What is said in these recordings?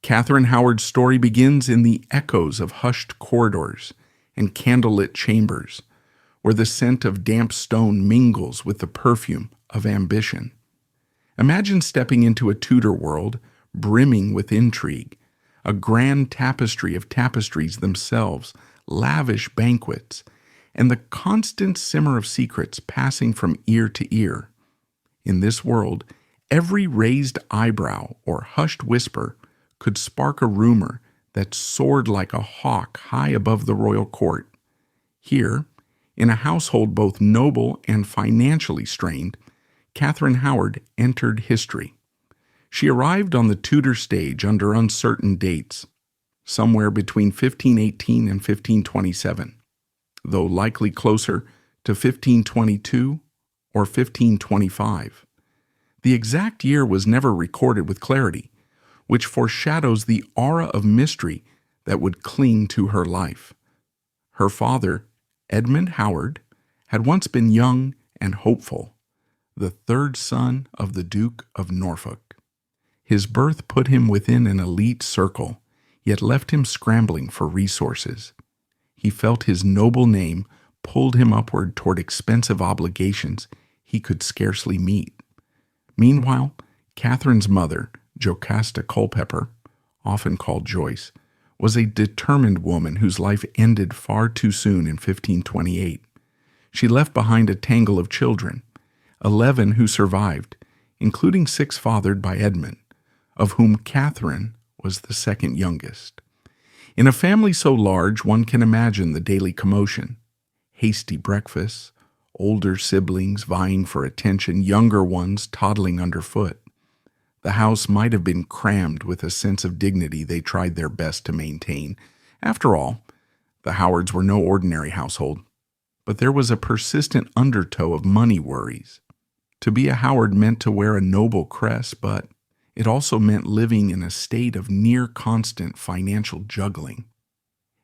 Catherine Howard's story begins in the echoes of hushed corridors and candlelit chambers, where the scent of damp stone mingles with the perfume of ambition. Imagine stepping into a Tudor world brimming with intrigue, a grand tapestry of tapestries themselves, lavish banquets, and the constant simmer of secrets passing from ear to ear. In this world, every raised eyebrow or hushed whisper could spark a rumor that soared like a hawk high above the royal court. Here, in a household both noble and financially strained, Catherine Howard entered history. She arrived on the Tudor stage under uncertain dates, somewhere between 1518 and 1527, though likely closer to 1522 or 1525. The exact year was never recorded with clarity, which foreshadows the aura of mystery that would cling to her life. Her father, Edmund Howard, had once been young and hopeful, the third son of the Duke of Norfolk. His birth put him within an elite circle, yet left him scrambling for resources. He felt his noble name pulled him upward toward expensive obligations he could scarcely meet. Meanwhile, Catherine's mother, Jocasta Culpeper, often called Joyce, was a determined woman whose life ended far too soon in 1528. She left behind a tangle of children, 11 who survived, including 6 fathered by Edmund, of whom Catherine was the second youngest. In a family so large, one can imagine the daily commotion: hasty breakfasts, older siblings vying for attention, younger ones toddling underfoot. The house might have been crammed with a sense of dignity they tried their best to maintain. After all, the Howards were no ordinary household, but there was a persistent undertow of money worries. To be a Howard meant to wear a noble crest, but it also meant living in a state of near-constant financial juggling.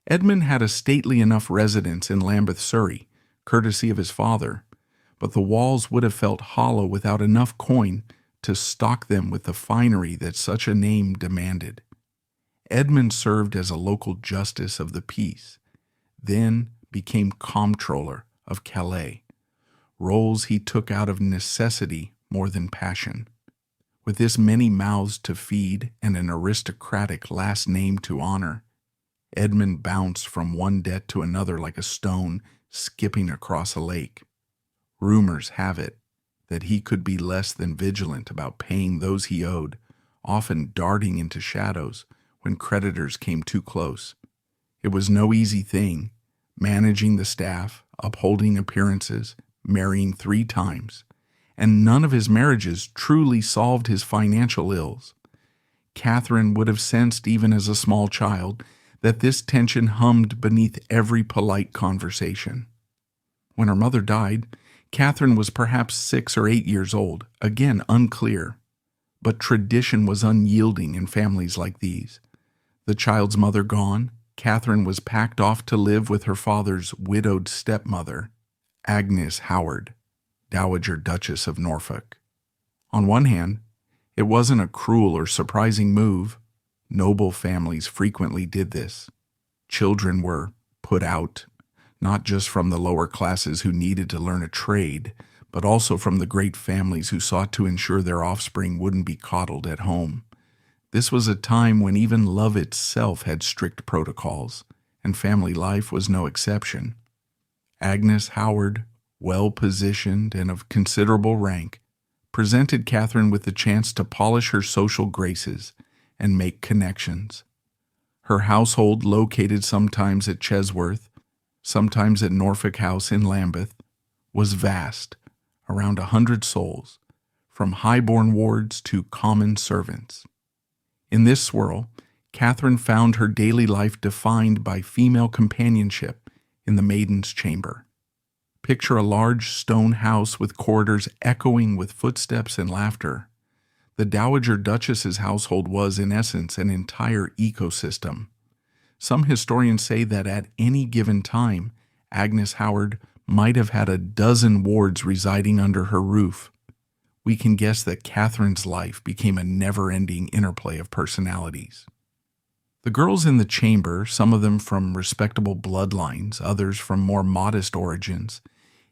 Edmund had a stately enough residence in Lambeth, Surrey, courtesy of his father, but the walls would have felt hollow without enough coin to stock them with the finery that such a name demanded. Edmund served as a local justice of the peace, then became comptroller of Calais, roles he took out of necessity more than passion. With this many mouths to feed and an aristocratic last name to honor, Edmund bounced from one debt to another like a stone skipping across a lake. Rumors have it that he could be less than vigilant about paying those he owed, often darting into shadows when creditors came too close. It was no easy thing, managing the staff, upholding appearances, marrying 3 times, and none of his marriages truly solved his financial ills. Catherine would have sensed even as a small child that this tension hummed beneath every polite conversation. When her mother died, Catherine was perhaps 6 or 8 years old, again unclear. But tradition was unyielding in families like these. The child's mother gone, Catherine was packed off to live with her father's widowed stepmother, Agnes Howard, Dowager Duchess of Norfolk. On one hand, it wasn't a cruel or surprising move. Noble families frequently did this. Children were put out, not just from the lower classes who needed to learn a trade, but also from the great families who sought to ensure their offspring wouldn't be coddled at home. This was a time when even love itself had strict protocols, and family life was no exception. Agnes Howard, well-positioned and of considerable rank, presented Catherine with the chance to polish her social graces and make connections. Her household, located sometimes at Chesworth, sometimes at Norfolk House in Lambeth, was vast, around 100 souls, from high-born wards to common servants. In this swirl, Catherine found her daily life defined by female companionship in the maiden's chamber. Picture a large stone house with corridors echoing with footsteps and laughter. The Dowager Duchess's household was, in essence, an entire ecosystem. Some historians say that at any given time, Agnes Howard might have had a dozen wards residing under her roof. We can guess that Catherine's life became a never-ending interplay of personalities. The girls in the chamber, some of them from respectable bloodlines, others from more modest origins,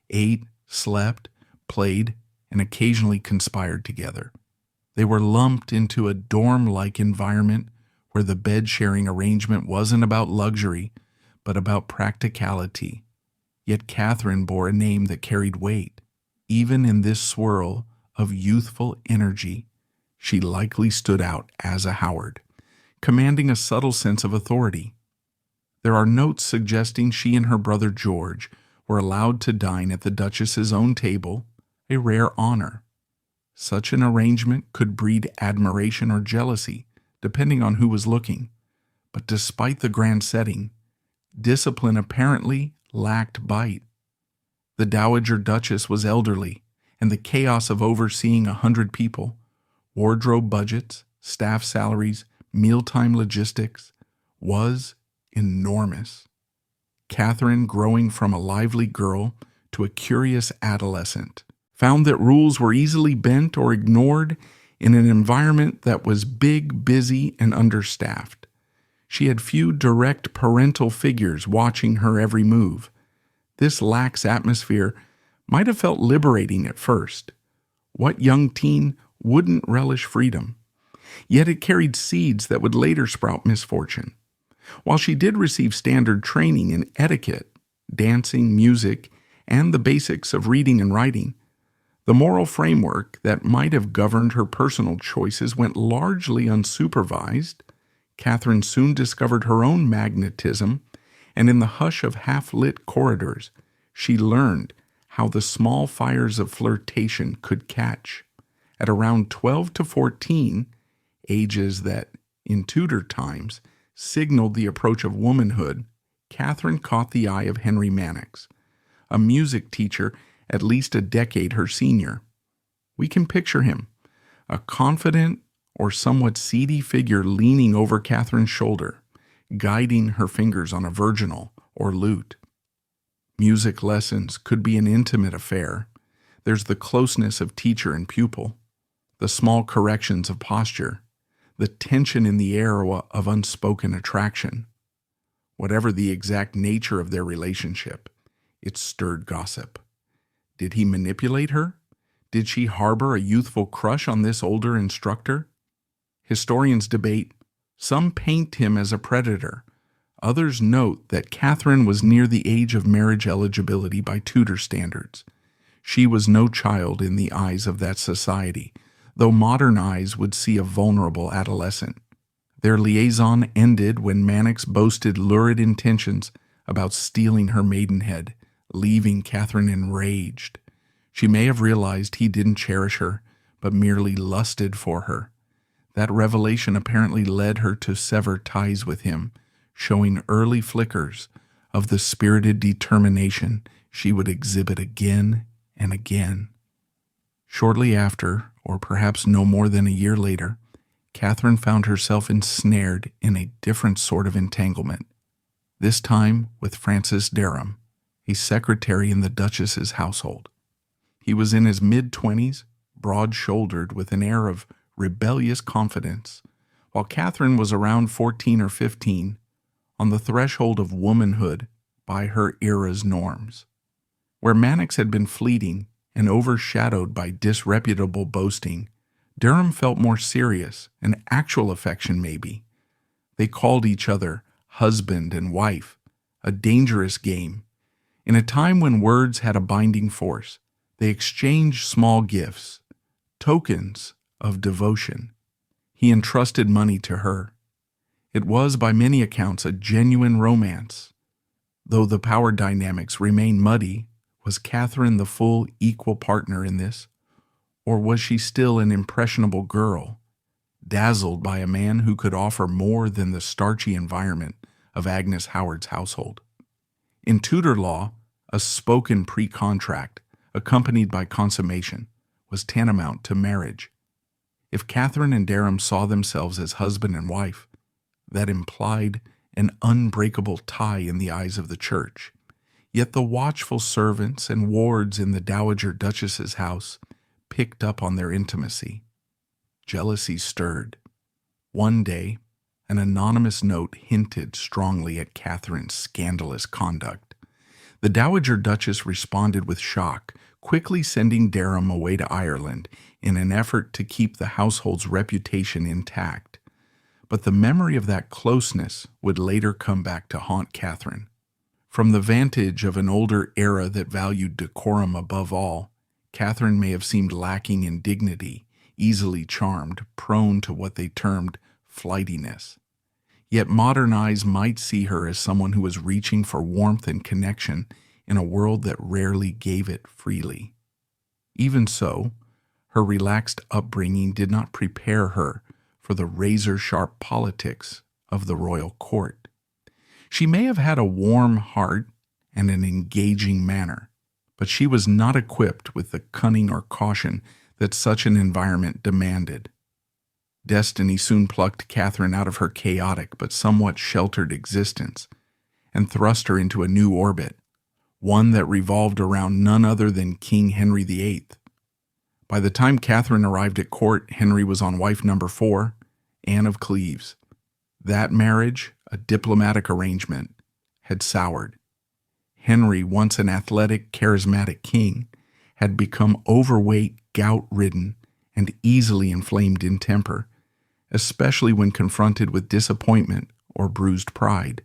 ate, slept, played, and occasionally conspired together. They were lumped into a dorm-like environment where the bed-sharing arrangement wasn't about luxury, but about practicality. Yet Catherine bore a name that carried weight. Even in this swirl of youthful energy, she likely stood out as a Howard, commanding a subtle sense of authority. There are notes suggesting she and her brother George were allowed to dine at the Duchess's own table, a rare honor. Such an arrangement could breed admiration or jealousy, depending on who was looking. But despite the grand setting, discipline apparently lacked bite. The Dowager Duchess was elderly, and the chaos of overseeing 100 people, wardrobe budgets, staff salaries, mealtime logistics, was enormous. Catherine, growing from a lively girl to a curious adolescent, found that rules were easily bent or ignored in an environment that was big, busy, and understaffed. She had few direct parental figures watching her every move. This lax atmosphere might have felt liberating at first. What young teen wouldn't relish freedom? Yet it carried seeds that would later sprout misfortune. While she did receive standard training in etiquette, dancing, music, and the basics of reading and writing, the moral framework that might have governed her personal choices went largely unsupervised. Catherine soon discovered her own magnetism, and in the hush of half-lit corridors, she learned how the small fires of flirtation could catch. At around 12 to 14, ages that, in Tudor times, signaled the approach of womanhood, Catherine caught the eye of Henry Mannix, a music teacher at least a decade her senior. We can picture him, a confident or somewhat seedy figure leaning over Catherine's shoulder, guiding her fingers on a virginal or lute. Music lessons could be an intimate affair. There's the closeness of teacher and pupil, the small corrections of posture, the tension in the air of unspoken attraction. Whatever the exact nature of their relationship, it stirred gossip. Did he manipulate her? Did she harbor a youthful crush on this older instructor? Historians debate. Some paint him as a predator. Others note that Catherine was near the age of marriage eligibility by Tudor standards. She was no child in the eyes of that society, though modern eyes would see a vulnerable adolescent. Their liaison ended when Mannix boasted lurid intentions about stealing her maidenhead, leaving Catherine enraged. She may have realized he didn't cherish her, but merely lusted for her. That revelation apparently led her to sever ties with him, showing early flickers of the spirited determination she would exhibit again and again. Shortly after, or perhaps no more than a year later, Catherine found herself ensnared in a different sort of entanglement, this time with Francis Derham, a secretary in the Duchess's household. He was in his mid-20s, broad-shouldered with an air of rebellious confidence, while Catherine was around 14 or 15, on the threshold of womanhood by her era's norms. Where Mannix had been fleeting and overshadowed by disreputable boasting, Derham felt more serious, an actual affection maybe. They called each other husband and wife, a dangerous game. In a time when words had a binding force, they exchanged small gifts, tokens of devotion. He entrusted money to her. It was, by many accounts, a genuine romance. Though the power dynamics remained muddy, was Catherine the full equal partner in this? Or was she still an impressionable girl, dazzled by a man who could offer more than the starchy environment of Agnes Howard's household? In Tudor law, a spoken pre-contract, accompanied by consummation, was tantamount to marriage. If Catherine and Derham saw themselves as husband and wife, that implied an unbreakable tie in the eyes of the church. Yet the watchful servants and wards in the Dowager Duchess's house picked up on their intimacy. Jealousy stirred. One day, An anonymous note hinted strongly at Catherine's scandalous conduct. The Dowager Duchess responded with shock, quickly sending Derham away to Ireland in an effort to keep the household's reputation intact. But the memory of that closeness would later come back to haunt Catherine. From the vantage of an older era that valued decorum above all, Catherine may have seemed lacking in dignity, easily charmed, prone to what they termed flightiness. Yet modern eyes might see her as someone who was reaching for warmth and connection in a world that rarely gave it freely. Even so, her relaxed upbringing did not prepare her for the razor-sharp politics of the royal court. She may have had a warm heart and an engaging manner, but she was not equipped with the cunning or caution that such an environment demanded. Destiny soon plucked Catherine out of her chaotic but somewhat sheltered existence and thrust her into a new orbit, one that revolved around none other than King Henry VIII. By the time Catherine arrived at court, Henry was on wife number 4, Anne of Cleves. That marriage, a diplomatic arrangement, had soured. Henry, once an athletic, charismatic king, had become overweight, gout-ridden, and easily inflamed in temper, especially when confronted with disappointment or bruised pride.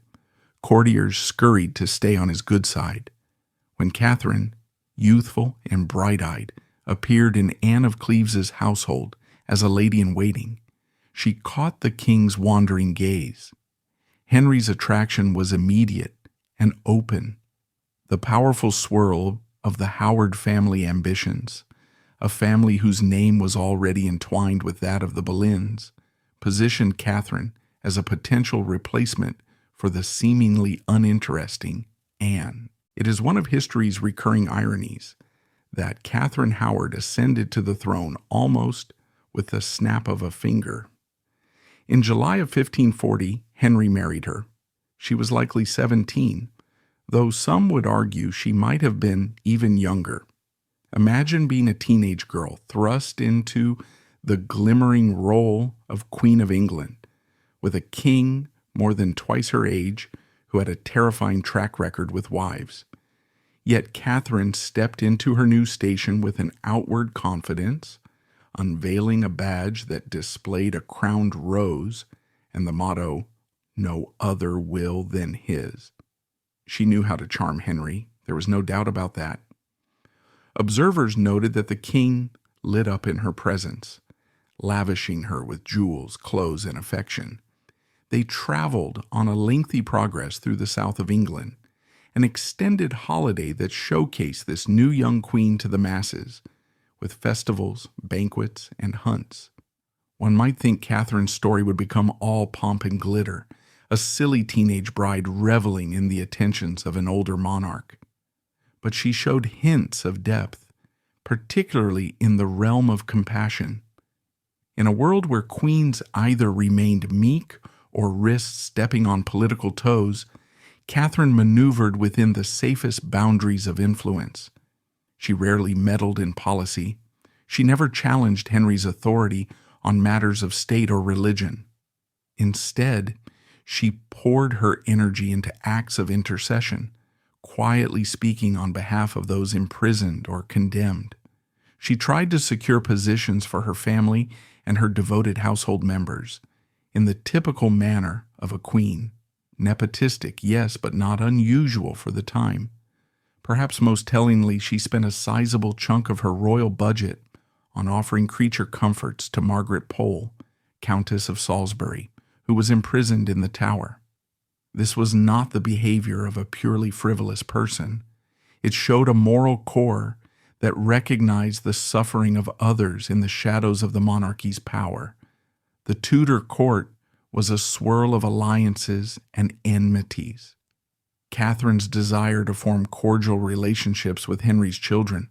Courtiers scurried to stay on his good side. When Catherine, youthful and bright-eyed, appeared in Anne of Cleves's household as a lady-in-waiting, she caught the king's wandering gaze. Henry's attraction was immediate and open. The powerful swirl of the Howard family ambitions, a family whose name was already entwined with that of the Boleyns, positioned Catherine as a potential replacement for the seemingly uninteresting Anne. It is one of history's recurring ironies that Catherine Howard ascended to the throne almost with the snap of a finger. In July of 1540, Henry married her. She was likely 17, though some would argue she might have been even younger. Imagine being a teenage girl thrust into the glimmering role of Queen of England, with a king more than twice her age who had a terrifying track record with wives. Yet Catherine stepped into her new station with an outward confidence, unveiling a badge that displayed a crowned rose and the motto, "No other will than his." She knew how to charm Henry, there was no doubt about that. Observers noted that the king lit up in her presence, lavishing her with jewels, clothes, and affection. They traveled on a lengthy progress through the south of England, an extended holiday that showcased this new young queen to the masses, with festivals, banquets, and hunts. One might think Catherine's story would become all pomp and glitter, a silly teenage bride reveling in the attentions of an older monarch. But she showed hints of depth, particularly in the realm of compassion. In a world where queens either remained meek or risked stepping on political toes, Catherine maneuvered within the safest boundaries of influence. She rarely meddled in policy. She never challenged Henry's authority on matters of state or religion. Instead, she poured her energy into acts of intercession, quietly speaking on behalf of those imprisoned or condemned. She tried to secure positions for her family and her devoted household members, in the typical manner of a queen. Nepotistic, yes, but not unusual for the time. Perhaps most tellingly, she spent a sizable chunk of her royal budget on offering creature comforts to Margaret Pole, Countess of Salisbury, who was imprisoned in the Tower. This was not the behavior of a purely frivolous person. It showed a moral core that recognized the suffering of others in the shadows of the monarchy's power. The Tudor court was a swirl of alliances and enmities. Catherine's desire to form cordial relationships with Henry's children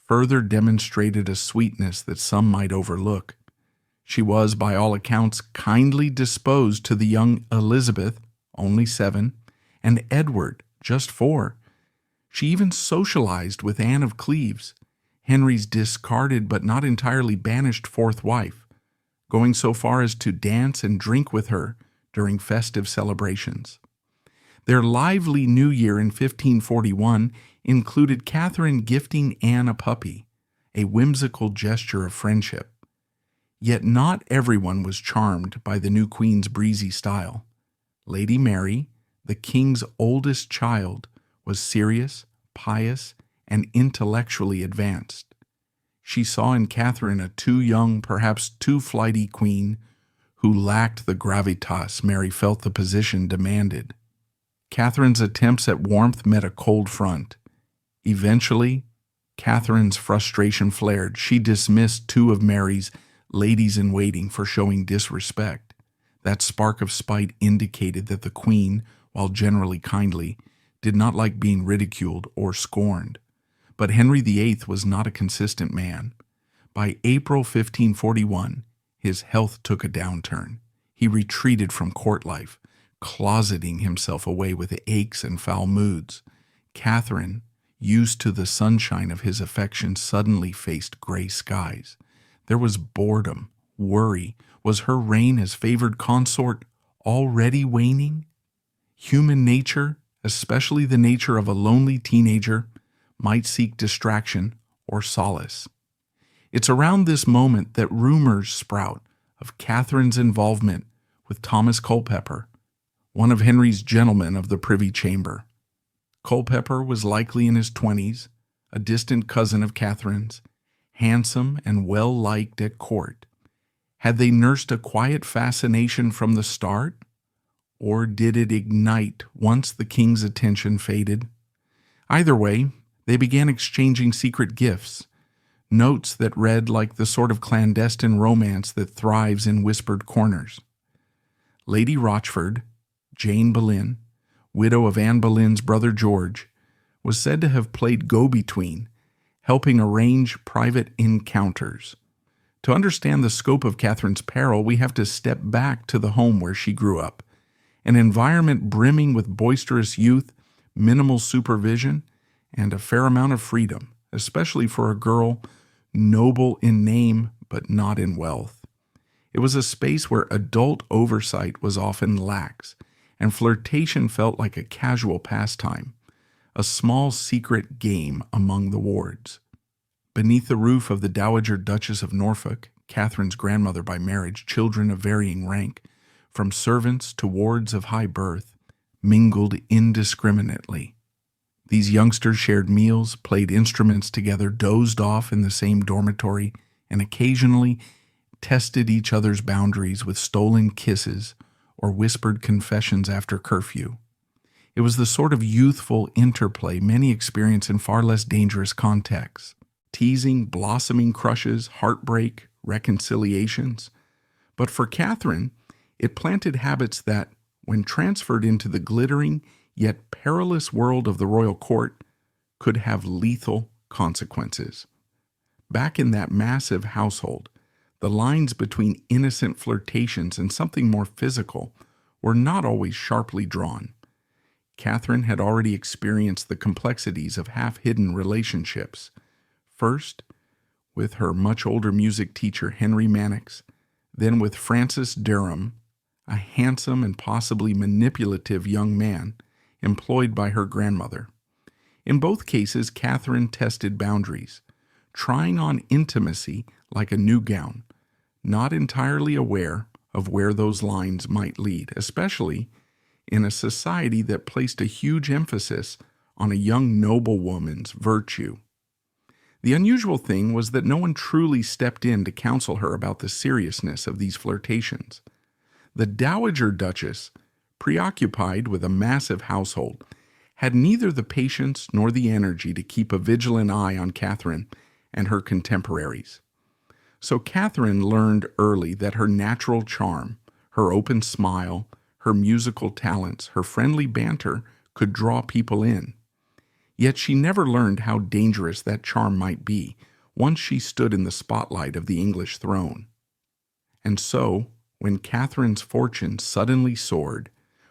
further demonstrated a sweetness that some might overlook. She was, by all accounts, kindly disposed to the young Elizabeth, only 7, and Edward, just 4. She even socialized with Anne of Cleves, Henry's discarded but not entirely banished 4th wife, going so far as to dance and drink with her during festive celebrations. Their lively new year in 1541 included Catherine gifting Anne a puppy, a whimsical gesture of friendship. Yet not everyone was charmed by the new queen's breezy style. Lady Mary, the king's oldest child, was serious, pious, and intellectually advanced. She saw in Catherine a too young, perhaps too flighty queen who lacked the gravitas Mary felt the position demanded. Catherine's attempts at warmth met a cold front. Eventually, Catherine's frustration flared. She dismissed two of Mary's ladies-in-waiting for showing disrespect. That spark of spite indicated that the queen, while generally kindly, did not like being ridiculed or scorned. But Henry VIII was not a consistent man. By April 1541, his health took a downturn. He retreated from court life, closeting himself away with aches and foul moods. Catherine, used to the sunshine of his affection, suddenly faced gray skies. There was boredom, worry. Was her reign as favored consort already waning? Human nature, especially the nature of a lonely teenager, might seek distraction or solace. It's around this moment that rumors sprout of Catherine's involvement with Thomas Culpeper, one of Henry's gentlemen of the Privy Chamber. Culpeper was likely in his 20s, a distant cousin of Catherine's, handsome and well-liked at court. Had they nursed a quiet fascination from the start, or did it ignite once the king's attention faded? Either way, they began exchanging secret gifts, notes that read like the sort of clandestine romance that thrives in whispered corners. Lady Rochford, Jane Boleyn, widow of Anne Boleyn's brother George, was said to have played go-between, helping arrange private encounters. To understand the scope of Catherine's peril, we have to step back to the home where she grew up, an environment brimming with boisterous youth, minimal supervision, and a fair amount of freedom, especially for a girl noble in name but not in wealth. It was a space where adult oversight was often lax, and flirtation felt like a casual pastime, a small secret game among the wards. Beneath the roof of the Dowager Duchess of Norfolk, Catherine's grandmother by marriage, children of varying rank, from servants to wards of high birth, mingled indiscriminately. These youngsters shared meals, played instruments together, dozed off in the same dormitory, and occasionally tested each other's boundaries with stolen kisses or whispered confessions after curfew. It was the sort of youthful interplay many experience in far less dangerous contexts. Teasing, blossoming crushes, heartbreak, reconciliations. But for Catherine, it planted habits that, when transferred into the glittering yet perilous world of the royal court, could have lethal consequences. Back in that massive household, the lines between innocent flirtations and something more physical were not always sharply drawn. Catherine had already experienced the complexities of half-hidden relationships, first with her much older music teacher Henry Mannix, then with Francis Derham, a handsome and possibly manipulative young man employed by her grandmother. In both cases, Catherine tested boundaries, trying on intimacy like a new gown, not entirely aware of where those lines might lead, especially in a society that placed a huge emphasis on a young noblewoman's virtue. The unusual thing was that no one truly stepped in to counsel her about the seriousness of these flirtations. The Dowager Duchess, preoccupied with a massive household, had neither the patience nor the energy to keep a vigilant eye on Catherine and her contemporaries. So Catherine learned early that her natural charm, her open smile, her musical talents, her friendly banter could draw people in. Yet she never learned how dangerous that charm might be once she stood in the spotlight of the English throne. And so, when Catherine's fortune suddenly soared,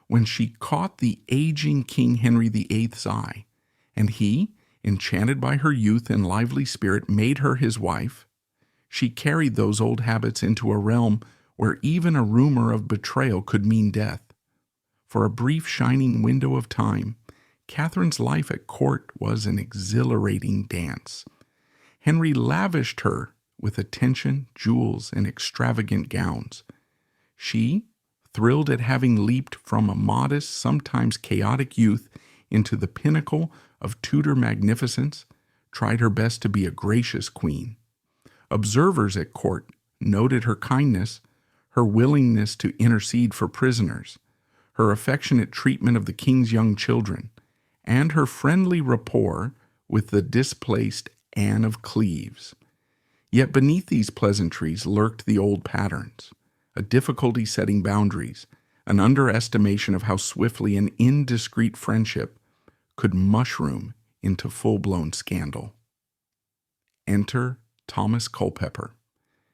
when she caught the aging King Henry VIII's eye, and he, enchanted by her youth and lively spirit, made her his wife, she carried those old habits into a realm where even a rumor of betrayal could mean death. For a brief shining window of time, Catherine's life at court was an exhilarating dance. Henry lavished her with attention, jewels, and extravagant gowns. She, thrilled at having leaped from a modest, sometimes chaotic youth into the pinnacle of Tudor magnificence, tried her best to be a gracious queen. Observers at court noted her kindness, her willingness to intercede for prisoners, her affectionate treatment of the king's young children, and her friendly rapport with the displaced Anne of Cleves. Yet beneath these pleasantries lurked the old patterns, a difficulty setting boundaries, an underestimation of how swiftly an indiscreet friendship could mushroom into full-blown scandal. Enter Thomas Culpeper.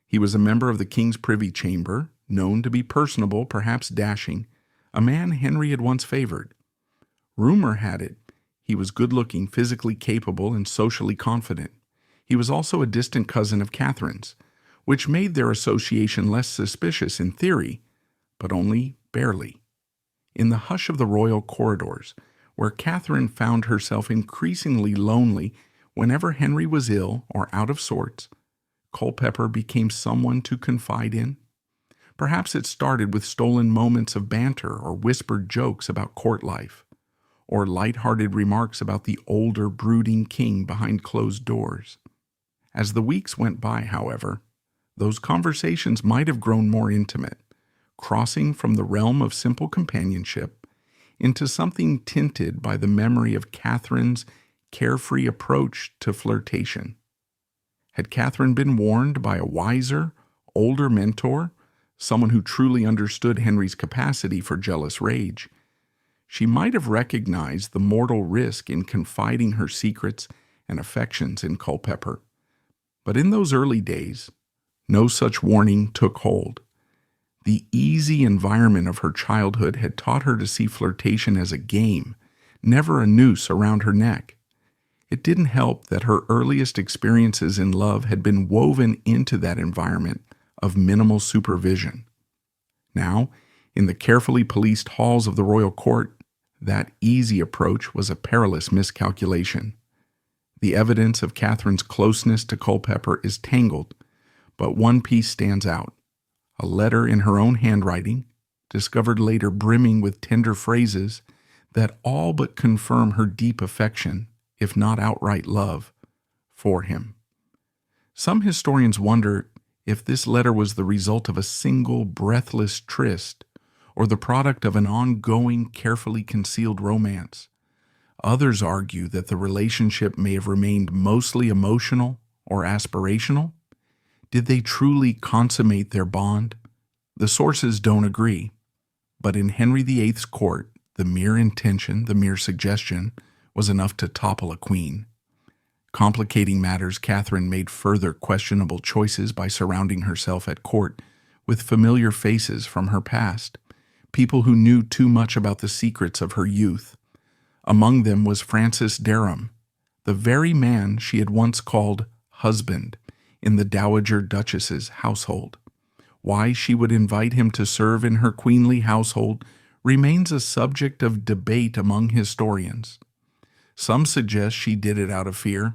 He was a member of the King's Privy Chamber, known to be personable, perhaps dashing, a man Henry had once favored. Rumor had it he was good-looking, physically capable, and socially confident. He was also a distant cousin of Catherine's, which made their association less suspicious in theory, but only barely. In the hush of the royal corridors, where Catherine found herself increasingly lonely whenever Henry was ill or out of sorts, Culpeper became someone to confide in. Perhaps it started with stolen moments of banter or whispered jokes about court life, or light-hearted remarks about the older, brooding king behind closed doors. As the weeks went by, however, those conversations might have grown more intimate, crossing from the realm of simple companionship into something tinted by the memory of Catherine's carefree approach to flirtation. Had Catherine been warned by a wiser, older mentor, someone who truly understood Henry's capacity for jealous rage, she might have recognized the mortal risk in confiding her secrets and affections in Culpeper. But in those early days, no such warning took hold. The easy environment of her childhood had taught her to see flirtation as a game, never a noose around her neck. It didn't help that her earliest experiences in love had been woven into that environment of minimal supervision. Now, in the carefully policed halls of the royal court, that easy approach was a perilous miscalculation. The evidence of Catherine's closeness to Culpeper is tangled, but one piece stands out. A letter in her own handwriting, discovered later brimming with tender phrases that all but confirm her deep affection, if not outright love, for him. Some historians wonder if this letter was the result of a single breathless tryst or the product of an ongoing, carefully concealed romance. Others argue that the relationship may have remained mostly emotional or aspirational. Did they truly consummate their bond? The sources don't agree, but in Henry VIII's court, the mere intention, the mere suggestion, was enough to topple a queen. Complicating matters, Catherine made further questionable choices by surrounding herself at court with familiar faces from her past, people who knew too much about the secrets of her youth. Among them was Francis Derham, the very man she had once called husband in the Dowager Duchess's household. Why she would invite him to serve in her queenly household remains a subject of debate among historians. Some suggest she did it out of fear,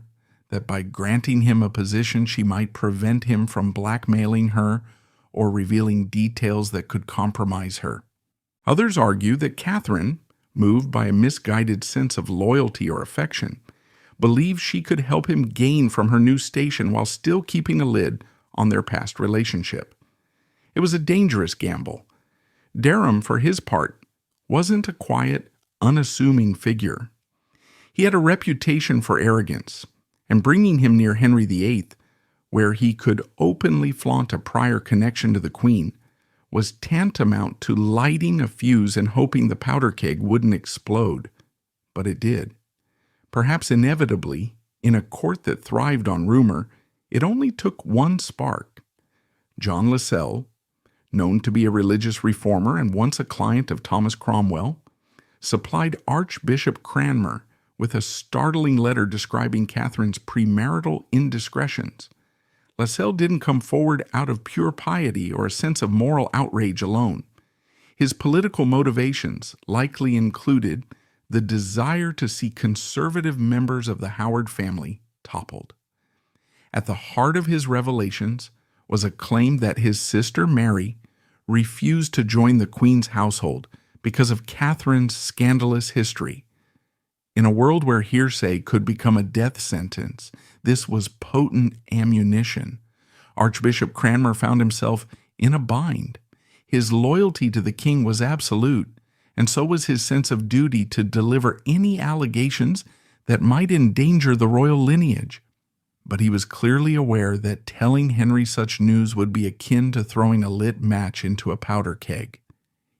that by granting him a position she might prevent him from blackmailing her or revealing details that could compromise her. Others argue that Catherine, moved by a misguided sense of loyalty or affection, believed she could help him gain from her new station while still keeping a lid on their past relationship. It was a dangerous gamble. Derham, for his part, wasn't a quiet, unassuming figure. He had a reputation for arrogance, and bringing him near Henry VIII, where he could openly flaunt a prior connection to the Queen, was tantamount to lighting a fuse and hoping the powder keg wouldn't explode. But it did. Perhaps inevitably, in a court that thrived on rumor, it only took one spark. John Lascelles, known to be a religious reformer and once a client of Thomas Cromwell, supplied Archbishop Cranmer with a startling letter describing Catherine's premarital indiscretions. Lascelles didn't come forward out of pure piety or a sense of moral outrage alone. His political motivations likely included the desire to see conservative members of the Howard family toppled. At the heart of his revelations was a claim that his sister Mary refused to join the Queen's household because of Catherine's scandalous history. In a world where hearsay could become a death sentence, this was potent ammunition. Archbishop Cranmer found himself in a bind. His loyalty to the king was absolute, and so was his sense of duty to deliver any allegations that might endanger the royal lineage. But he was clearly aware that telling Henry such news would be akin to throwing a lit match into a powder keg.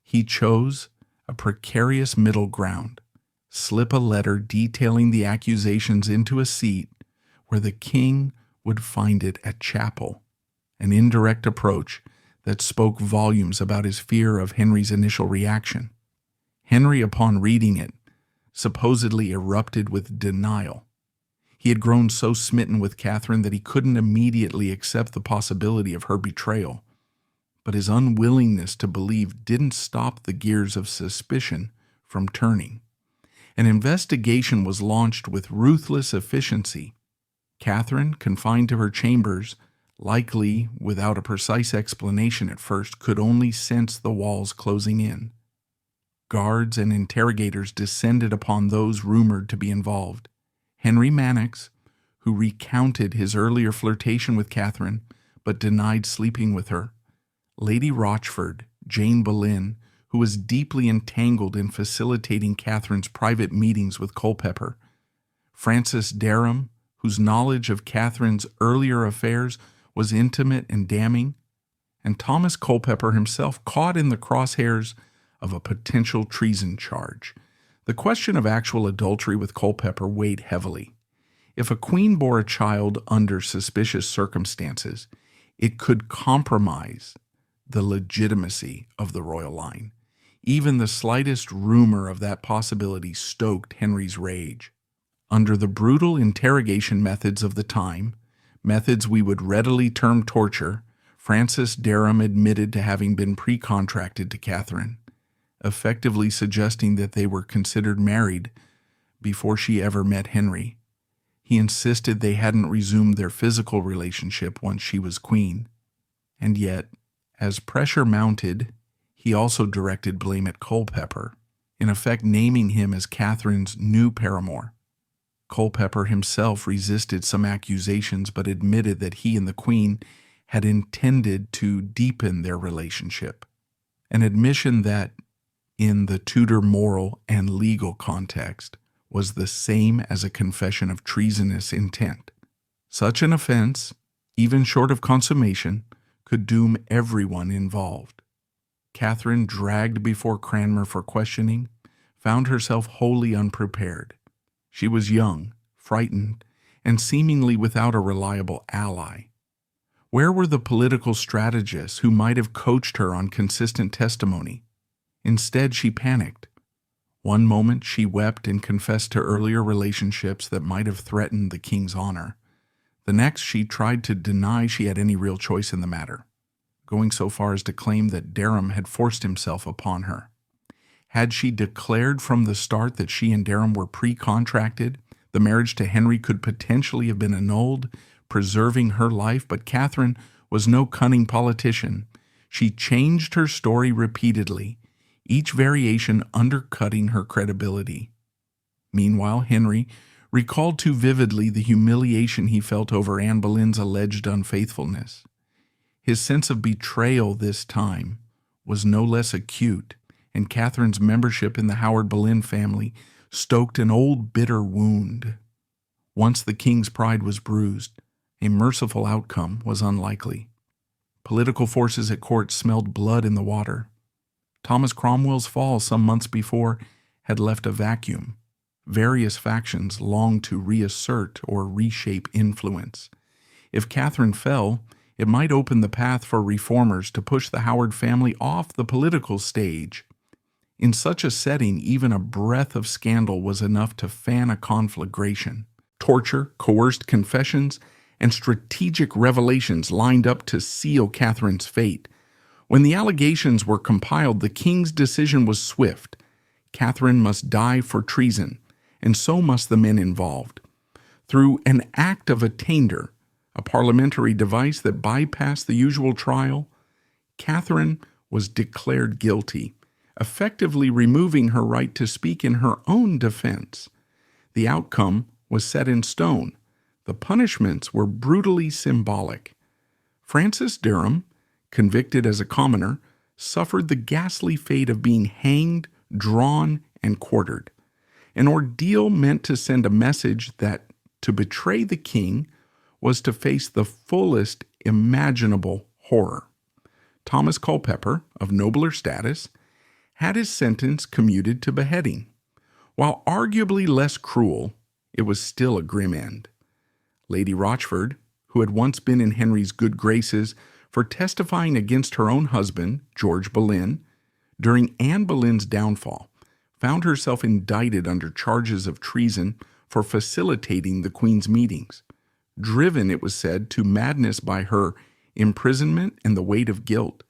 He chose a precarious middle ground: slip a letter detailing the accusations into a seat where the king would find it at chapel, an indirect approach that spoke volumes about his fear of Henry's initial reaction. Henry, upon reading it, supposedly erupted with denial. He had grown so smitten with Catherine that he couldn't immediately accept the possibility of her betrayal. But his unwillingness to believe didn't stop the gears of suspicion from turning. An investigation was launched with ruthless efficiency. Catherine, confined to her chambers, likely without a precise explanation at first, could only sense the walls closing in. Guards and interrogators descended upon those rumored to be involved. Henry Mannix, who recounted his earlier flirtation with Catherine but denied sleeping with her. Lady Rochford, Jane Boleyn, who was deeply entangled in facilitating Catherine's private meetings with Culpeper. Francis Derham, whose knowledge of Catherine's earlier affairs was intimate and damning, and Thomas Culpeper himself, caught in the crosshairs of a potential treason charge. The question of actual adultery with Culpeper weighed heavily. If a queen bore a child under suspicious circumstances, it could compromise the legitimacy of the royal line. Even the slightest rumor of that possibility stoked Henry's rage. Under the brutal interrogation methods of the time, methods we would readily term torture, Francis Derham admitted to having been pre-contracted to Catherine, effectively suggesting that they were considered married before she ever met Henry. He insisted they hadn't resumed their physical relationship once she was queen. And yet, as pressure mounted, he also directed blame at Culpeper, in effect naming him as Catherine's new paramour. Culpeper himself resisted some accusations but admitted that he and the Queen had intended to deepen their relationship, an admission that, in the Tudor moral and legal context, was the same as a confession of treasonous intent. Such an offense, even short of consummation, could doom everyone involved. Catherine, dragged before Cranmer for questioning, found herself wholly unprepared. She was young, frightened, and seemingly without a reliable ally. Where were the political strategists who might have coached her on consistent testimony? Instead, she panicked. One moment she wept and confessed to earlier relationships that might have threatened the king's honor. The next, she tried to deny she had any real choice in the matter, going so far as to claim that Derham had forced himself upon her. Had she declared from the start that she and Derham were pre-contracted, the marriage to Henry could potentially have been annulled, preserving her life. But Catherine was no cunning politician. She changed her story repeatedly, each variation undercutting her credibility. Meanwhile, Henry recalled too vividly the humiliation he felt over Anne Boleyn's alleged unfaithfulness. His sense of betrayal this time was no less acute, and Catherine's membership in the Howard Boleyn family stoked an old bitter wound. Once the king's pride was bruised, a merciful outcome was unlikely. Political forces at court smelled blood in the water. Thomas Cromwell's fall some months before had left a vacuum. Various factions longed to reassert or reshape influence. If Catherine fell, it might open the path for reformers to push the Howard family off the political stage. In such a setting, even a breath of scandal was enough to fan a conflagration. Torture, coerced confessions, and strategic revelations lined up to seal Catherine's fate. When the allegations were compiled, the king's decision was swift. Catherine must die for treason, and so must the men involved. Through an act of attainder, a parliamentary device that bypassed the usual trial, Catherine was declared guilty, effectively removing her right to speak in her own defense. The outcome was set in stone. The punishments were brutally symbolic. Francis Derham, convicted as a commoner, suffered the ghastly fate of being hanged, drawn, and quartered. An ordeal meant to send a message that to betray the king was to face the fullest imaginable horror. Thomas Culpeper, of nobler status, had his sentence commuted to beheading. While arguably less cruel, it was still a grim end. Lady Rochford, who had once been in Henry's good graces for testifying against her own husband, George Boleyn, during Anne Boleyn's downfall, found herself indicted under charges of treason for facilitating the Queen's meetings. Driven, it was said, to madness by her imprisonment and the weight of guilt,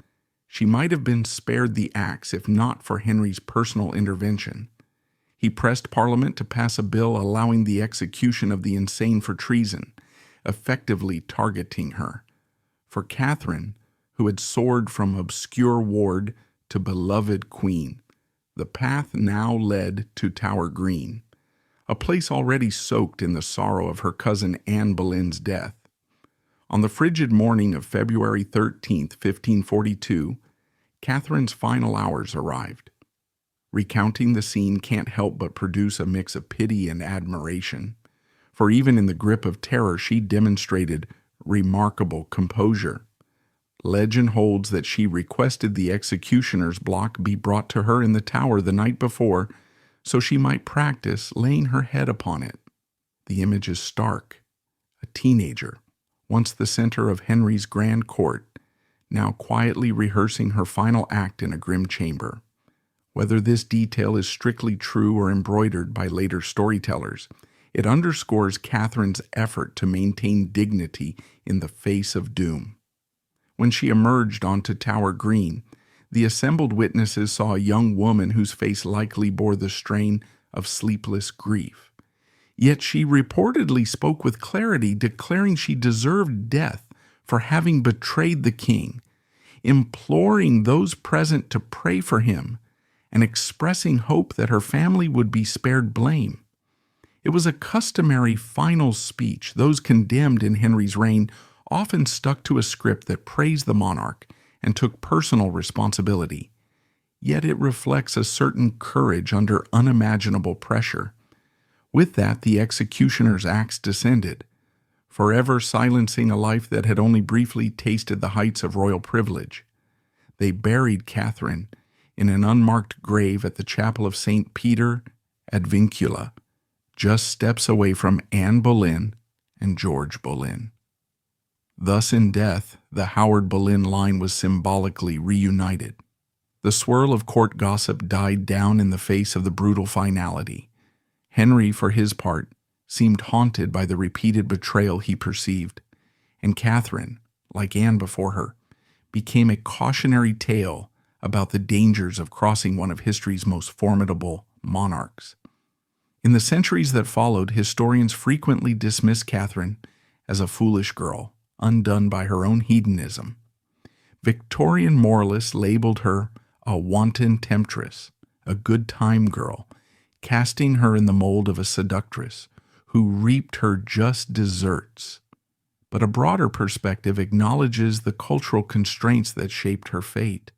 she might have been spared the axe if not for Henry's personal intervention. He pressed Parliament to pass a bill allowing the execution of the insane for treason, effectively targeting her. For Catherine, who had soared from obscure ward to beloved queen, the path now led to Tower Green, a place already soaked in the sorrow of her cousin Anne Boleyn's death. On the frigid morning of February 13, 1542, Catherine's final hours arrived. Recounting the scene can't help but produce a mix of pity and admiration, for even in the grip of terror she demonstrated remarkable composure. Legend holds that she requested the executioner's block be brought to her in the tower the night before so she might practice laying her head upon it. The image is stark. A teenager, once the center of Henry's grand court, now quietly rehearsing her final act in a grim chamber. Whether this detail is strictly true or embroidered by later storytellers, it underscores Catherine's effort to maintain dignity in the face of doom. When she emerged onto Tower Green, the assembled witnesses saw a young woman whose face likely bore the strain of sleepless grief. Yet she reportedly spoke with clarity, declaring she deserved death for having betrayed the king, imploring those present to pray for him, and expressing hope that her family would be spared blame. It was a customary final speech. Those condemned in Henry's reign often stuck to a script that praised the monarch and took personal responsibility. Yet it reflects a certain courage under unimaginable pressure. With that, the executioner's axe descended, forever silencing a life that had only briefly tasted the heights of royal privilege. They buried Catherine in an unmarked grave at the chapel of St. Peter ad Vincula, just steps away from Anne Boleyn and George Boleyn. Thus in death, the Howard Boleyn line was symbolically reunited. The swirl of court gossip died down in the face of the brutal finality. Henry, for his part, seemed haunted by the repeated betrayal he perceived, and Catherine, like Anne before her, became a cautionary tale about the dangers of crossing one of history's most formidable monarchs. In the centuries that followed, historians frequently dismissed Catherine as a foolish girl, undone by her own hedonism. Victorian moralists labeled her a wanton temptress, a good time girl, casting her in the mold of a seductress who reaped her just deserts. But a broader perspective acknowledges the cultural constraints that shaped her fate.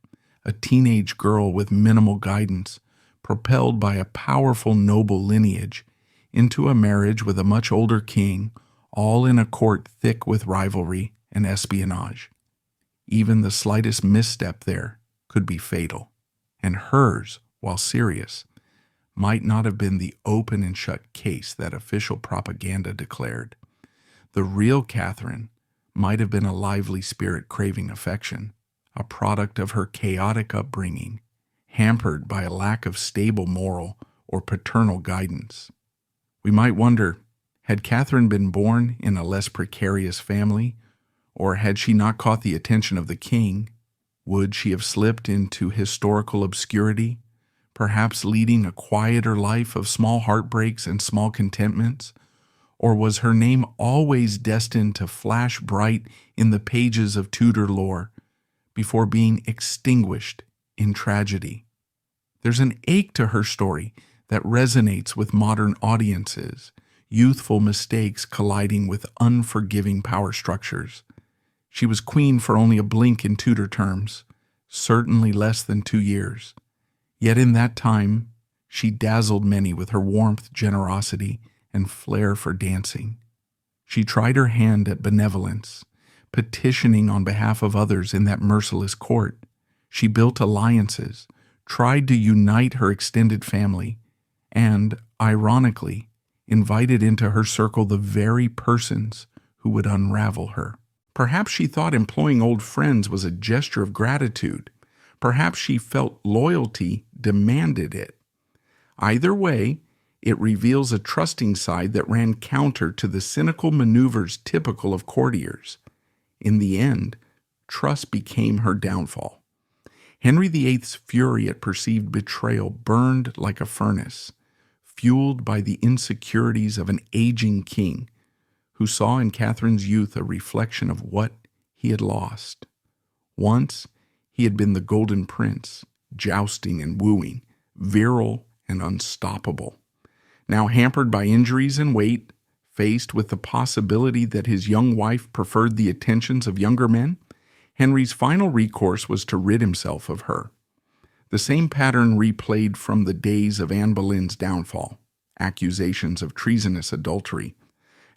A teenage girl with minimal guidance, propelled by a powerful noble lineage into a marriage with a much older king, all in a court thick with rivalry and espionage. Even the slightest misstep there could be fatal, and hers, while serious, might not have been the open and shut case that official propaganda declared. The real Catherine might have been a lively spirit craving affection, a product of her chaotic upbringing, hampered by a lack of stable moral or paternal guidance. We might wonder, had Catherine been born in a less precarious family, or had she not caught the attention of the king? Would she have slipped into historical obscurity, perhaps leading a quieter life of small heartbreaks and small contentments? Or was her name always destined to flash bright in the pages of Tudor lore before being extinguished in tragedy? There's an ache to her story that resonates with modern audiences, youthful mistakes colliding with unforgiving power structures. She was queen for only a blink in Tudor terms, certainly less than 2 years. Yet in that time, she dazzled many with her warmth, generosity, and flair for dancing. She tried her hand at benevolence, petitioning on behalf of others in that merciless court. She built alliances, tried to unite her extended family, and, ironically, invited into her circle the very persons who would unravel her. Perhaps she thought employing old friends was a gesture of gratitude. Perhaps she felt loyalty demanded it. Either way, it reveals a trusting side that ran counter to the cynical maneuvers typical of courtiers. In the end, trust became her downfall. Henry VIII's fury at perceived betrayal burned like a furnace, fueled by the insecurities of an aging king who saw in Catherine's youth a reflection of what he had lost. Once, he had been the golden prince, jousting and wooing, virile and unstoppable. Now hampered by injuries and weight, faced with the possibility that his young wife preferred the attentions of younger men, Henry's final recourse was to rid himself of her. The same pattern replayed from the days of Anne Boleyn's downfall: accusations of treasonous adultery,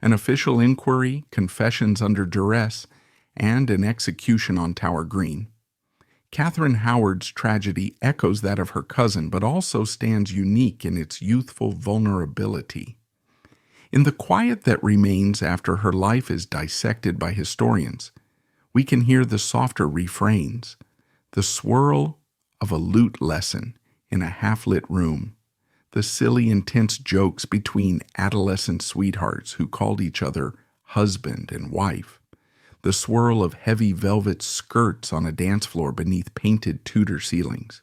an official inquiry, confessions under duress, and an execution on Tower Green. Catherine Howard's tragedy echoes that of her cousin, but also stands unique in its youthful vulnerability. In the quiet that remains after her life is dissected by historians, we can hear the softer refrains, the swirl of a lute lesson in a half-lit room, the silly, intense jokes between adolescent sweethearts who called each other husband and wife, the swirl of heavy velvet skirts on a dance floor beneath painted Tudor ceilings,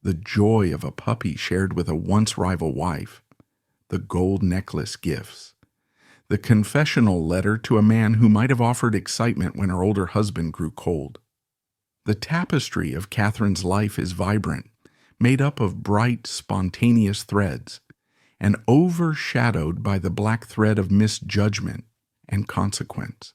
the joy of a puppy shared with a once-rival wife, the gold necklace gifts, the confessional letter to a man who might have offered excitement when her older husband grew cold. The tapestry of Catherine's life is vibrant, made up of bright, spontaneous threads, and overshadowed by the black thread of misjudgment and consequence.